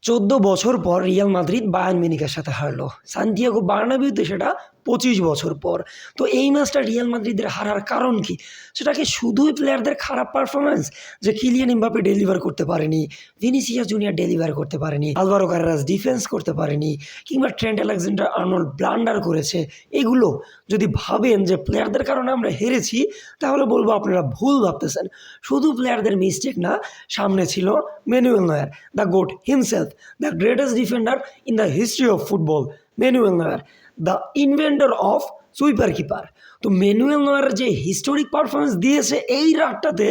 14 বছর পর Real Madrid Bayern মিউনিখের সাথে হারলো সান্তিয়াগো বার্নাবিউতে, সেটা 25 বছর পর। তো এই ম্যাচটা রিয়াল মাদ্রিদের হারার কারণ কি? সেটা কি শুধুই প্লেয়ারদের খারাপ পারফরমেন্স, যে কিলিয়ান এমবাপে ডেলিভার করতে পারেনি, ভিনিসিয়াস জুনিয়র ডেলিভার করতে পারেনি, আলভারো কারেরাস ডিফেন্স করতে পারেনি, কিংবা ট্রেন্ট আলেকজান্ডার আর্নল্ড ব্লান্ডার করেছে? এগুলো যদি ভাবেন যে প্লেয়ারদের কারণে আমরা হেরেছি, তাহলে বলবো আপনারা ভুল ভাবতেছেন। শুধু প্লেয়ারদের মিস্টেক না, সামনে ছিল Manuel Neuer, the GOAT himself, the greatest defender in the history of football. Manuel Neuer, the inventor of sweeper keeper. তো ম্যানুয়েল নয়ারের যে হিস্টোরিক পারফরমেন্স দিয়েছে এই রাতটাতে,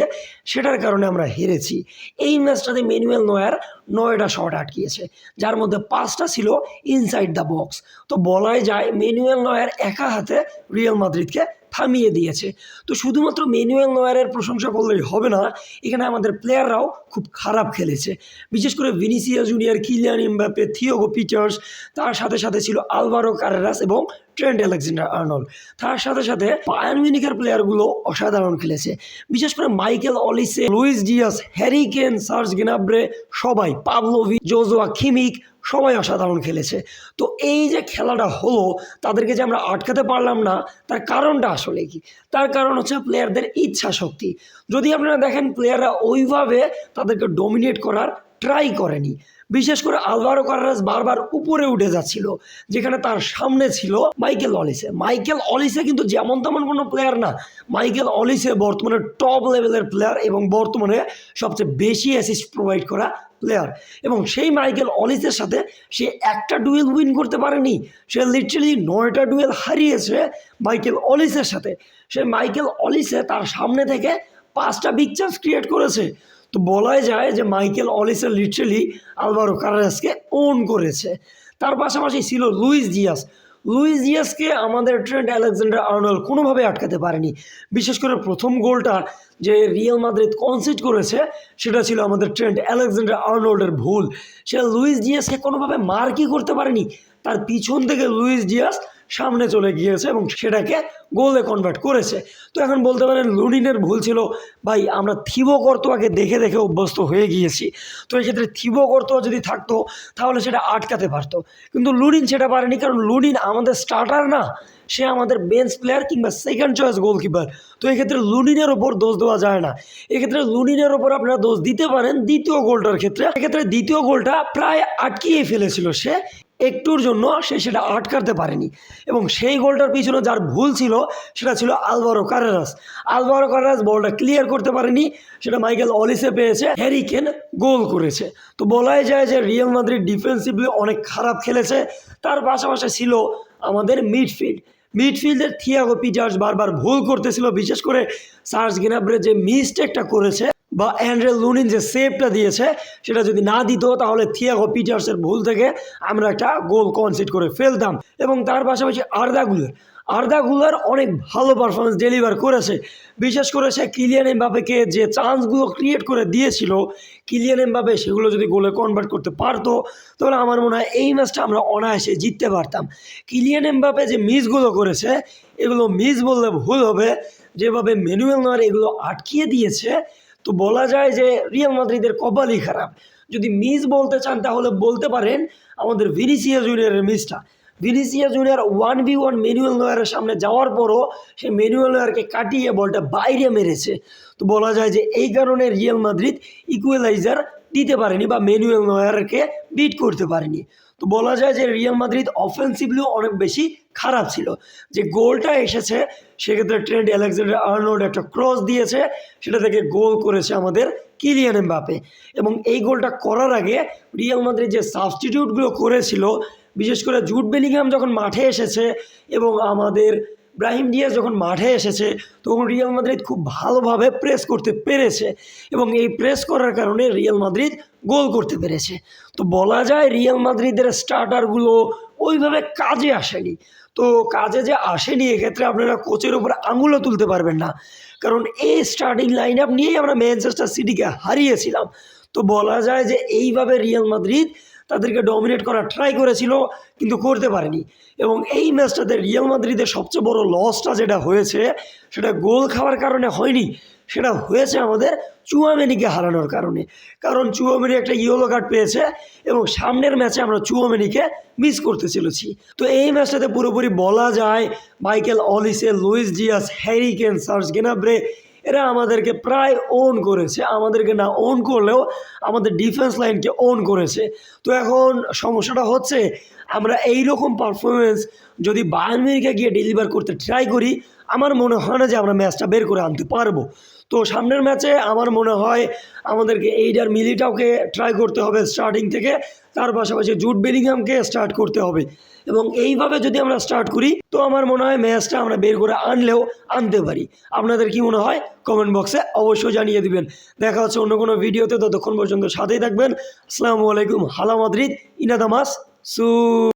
সেটার কারণে আমরা হেরেছি। এই ম্যাচটাতে ম্যানুয়েল নয়ার 9টা শট আটকিয়েছে, যার মধ্যে 5টা ছিল ইনসাইড দ্য বক্স। তো বলাই যায় ম্যানুয়েল নয়ার একা হাতে রিয়াল মাদ্রিদকে থামিয়ে দিয়েছে। তো শুধুমাত্র ম্যানুয়েল নয়ারের প্রশংসা করলেই হবে না, এখানে আমাদের প্লেয়াররাও খুব খারাপ খেলেছে। বিশেষ করে Vinicius Junior, Kylian Mbappe, Thiago Pitarch, তার সাথে সাথে ছিল আলভারো কারেরাস এবং ট্রেন্ট আলেকজান্ডার আর্নল্ড। তার সাথে সাথে বায়ার্ন মিউনিখের প্লেয়ারগুলো অসাধারণ খেলেছে। বিশেষ করে Michael Olise, Luis Diaz, Harry Kane, Serge Gnabry, সবাই, পাভলোভিচ, জোজোয়া কিমিক, সবাই অসাধারণ খেলেছে। তো এই যে খেলাটা হলো, তাদেরকে যে আমরা আটকাতে পারলাম না, তার কারণটা আসলে কি? তার কারণ হচ্ছে প্লেয়ারদের ইচ্ছা শক্তি। যদি আপনারা দেখেন, প্লেয়াররা ওইভাবে তাদেরকে ডমিনেট করার ট্রাই করেনি। বিশেষ করে আলভারো কারেরাস বারবার উপরে উঠে যাচ্ছিল, যেখানে তার সামনে ছিল মাইকেল অলিসে। মাইকেল অলিসে কিন্তু যেমন তেমন কোনো প্লেয়ার না। মাইকেল অলিসে বর্তমানে টপ লেভেলের প্লেয়ার এবং বর্তমানে সবচেয়ে বেশি অ্যাসিস্ট প্রোভাইড করা প্লেয়ার। এবং সেই মাইকেল অলিসের সাথে সে একটা ডুয়েল উইন করতে পারেনি, সে লিটারালি 9টা ডুয়েল হারিয়েছে মাইকেল অলিসের সাথে। সে মাইকেল অলিসে তার সামনে থেকে 5টা বিগ চান্স ক্রিয়েট করেছে। তো বলাই যায় যে মাইকেল অলিসে লিটারালি আলভারো কারেরাসকে ওন করেছে। তার পাশাপাশি ছিল লুইস ডিয়াস। লুইস ডিয়াসকে আমাদের ট্রেন্ট আলেকজান্ডার আর্নল্ড কোনোভাবে আটকাতে পারেনি। বিশেষ করে প্রথম গোলটা যে রিয়াল মাদ্রিদ কনসিড করেছে, সেটা ছিল আমাদের ট্রেন্ট আলেকজান্ডার আর্নল্ডের ভুল। সে লুইস ডিয়াসকে কোনোভাবে মার্কই করতে পারেনি। তার পিছন থেকে লুইস ডিয়াস সামনে চলে গিয়েছে এবং সেটাকে গোলে কনভার্ট করেছে। তো এখন বলতে পারেন লুনিনের ভুল ছিল। ভাই, আমরা থিবো কর্তোয়াকে দেখে দেখে অভ্যস্ত হয়ে গিয়েছি। তো এক্ষেত্রে থিবো কর্তোয়া যদি থাকতো, তাহলে সেটা আটকাতে পারতো। কিন্তু লুনিন সেটা পারেনি, কারণ লুনিন আমাদের স্টার্টার না, সে আমাদের বেঞ্চ প্লেয়ার কিংবা সেকেন্ড চয়েস গোলকিপার। তো এক্ষেত্রে লুনিনের ওপর দোষ দেওয়া যায় না। এক্ষেত্রে লুনিনের ওপর আপনারা দোষ দিতে পারেন দ্বিতীয় গোলটার ক্ষেত্রে। এক্ষেত্রে দ্বিতীয় গোলটা প্রায় আটকিয়ে ফেলেছিল সে, একটুর জন্য সে সেটা আটকাতে পারেনি। এবং সেই গোলটার পিছনে যার ভুল ছিল, সেটা ছিল আলভারো কারেরাস। আলভারো কারেরাস বলটা ক্লিয়ার করতে পারেনি, সেটা মাইকেল অলিসে পেয়েছে, হ্যারি কেন গোল করেছে। তো বলাই যায় যে রিয়াল মাদ্রিদ ডিফেন্সিভলি অনেক খারাপ খেলেছে। তার পাশাপাশি ছিল আমাদের মিডফিল্ডের থিয়াগো পিটার্স বারবার ভুল করতেছিল। বিশেষ করে সার্জ গ্নাব্রে যে মিস্টেকটা করেছে, বা অ্যান্ড্রে লুনিন যে সেভটা দিয়েছে, সেটা যদি না দিত, তাহলে থিয়াগো পিটার্সের ভুল থেকে আমরা একটা গোল কনসিড করে ফেলতাম। এবং তার পাশাপাশি আর্দা গুলার অনেক ভালো পারফরমেন্স ডেলিভার করেছে। বিশেষ করে সে কিলিয়ান এমবাপেকে যে চান্সগুলো ক্রিয়েট করে দিয়েছিল, কিলিয়ান এমবাপে সেগুলো যদি গোলে কনভার্ট করতে পারতো, তাহলে আমার মনে হয় এই ম্যাচটা আমরা অনায়াসে জিততে পারতাম। কিলিয়ান এমবাপে যে মিসগুলো করেছে, এগুলো মিস বললে ভুল হবে। যেভাবে ম্যানুয়েল নয়ার এগুলো আটকিয়ে দিয়েছে, তো বলা যায় যে রিয়াল মাদ্রিদের কপালই খারাপ। যদি মিস বলতে চান, তাহলে বলতে পারেন আমাদের ভিনিসিয়াস জুনিয়রের মিসটা। ভিনিসিয়াস জুনিয়র 1v1 ম্যানুয়েল নয়ারের সামনে যাওয়ার পরও সে ম্যানুয়েল নয়ারকে কাটিয়ে বলটা বাইরে মেরেছে। তো বলা যায় যে এই কারণে রিয়াল মাদ্রিদ ইকুয়ালাইজার দিতে পারেনি বা ম্যানুয়েল নয়ারকে বিট করতে পারেনি। তো বলা যায় যে রিয়াল মাদ্রিদ অফেন্সিভলিও অনেক বেশি খারাপ ছিল। যে গোলটা এসেছে, সেক্ষেত্রে ট্রেন্ট আলেকজান্ডার আর্নল্ড একটা ক্রস দিয়েছে, সেটা থেকে গোল করেছে আমাদের কিলিয়ান এমবাপে। এবং এই গোলটা করার আগে রিয়াল মাদ্রিদ যে সাবস্টিটিউটগুলো করেছিল, বিশেষ করে জুড বেলিংহাম যখন মাঠে এসেছে এবং আমাদের ব্রাহিম ডিয়াজ যখন মাঠে এসেছে, তখন রিয়াল মাদ্রিদ খুব ভালোভাবে প্রেস করতে পেরেছে এবং এই প্রেস করার কারণে রিয়াল মাদ্রিদ গোল করতে পেরেছে। তো বলা যায় রিয়াল মাদ্রিদের স্টার্টারগুলো ওইভাবে কাজে আসেনি। তো কাজে যে আসেনি, এক্ষেত্রে আপনারা কোচের উপর আঙুলও তুলতে পারবেন না, কারণ এই স্টার্টিং লাইন আপ নিয়েই আমরা ম্যানচেস্টার সিটিকে হারিয়েছিলাম। তো বলা যায় যে এইভাবে রিয়াল মাদ্রিদ তাদেরকে ডমিনেট করার ট্রাই করেছিল কিন্তু করতে পারেনি। এবং এই ম্যাচটাতে রিয়াল মাদ্রিদের সবচেয়ে বড় লসটা যেটা হয়েছে সেটা গোল খাওয়ার কারণে হয়নি, সেটা হয়েছে আমাদের চুয়ামেনিকে হারানোর কারণে। কারণ চুয়ামেনি একটা ইয়েলো কার্ড পেয়েছে এবং সামনের ম্যাচে আমরা চুয়ামেনিকে মিস করতে চলেছি। তো এই ম্যাচটাতে পুরোপুরি বলা যায় Michael Olise, Luis Diaz, Harry Kane, Serge Gnabry এরা আমাদেরকে প্রায় ওন করেছে, আমাদেরকে না ওন করলেও আমাদের ডিফেন্স লাইনকে ওন করেছে। তো এখন সমস্যাটা হচ্ছে আমরা এই রকম পারফরমেন্স যদি বায়ার্ন মিউনিখে গিয়ে ডেলিভার করতে ট্রাই করি, আমার মনে হয় না যে আমরা ম্যাচটা বের করে আনতে পারবো। তো সামনের ম্যাচে আমার মনে হয় আমাদেরকে এইডার মিলিটাওকে ট্রাই করতে হবে স্টার্টিং থেকে, তার পাশাপাশি জুড বেলিংহামকে স্টার্ট করতে হবে। এবং এইভাবে যদি আমরা স্টার্ট করি তো আমার মনে হয় ম্যাচটা আমরা বের করে আনলেও আনতে পারি। আপনাদের কি মনে হয় কমেন্ট বক্সে অবশ্যই জানিয়ে দিবেন। দেখা হচ্ছে অন্য কোনো ভিডিওতে, ততক্ষণ পর্যন্ত সাথেই থাকবেন। আসসালামু আলাইকুম। হালা মাদ্রিদ, ইনাদামাস সু।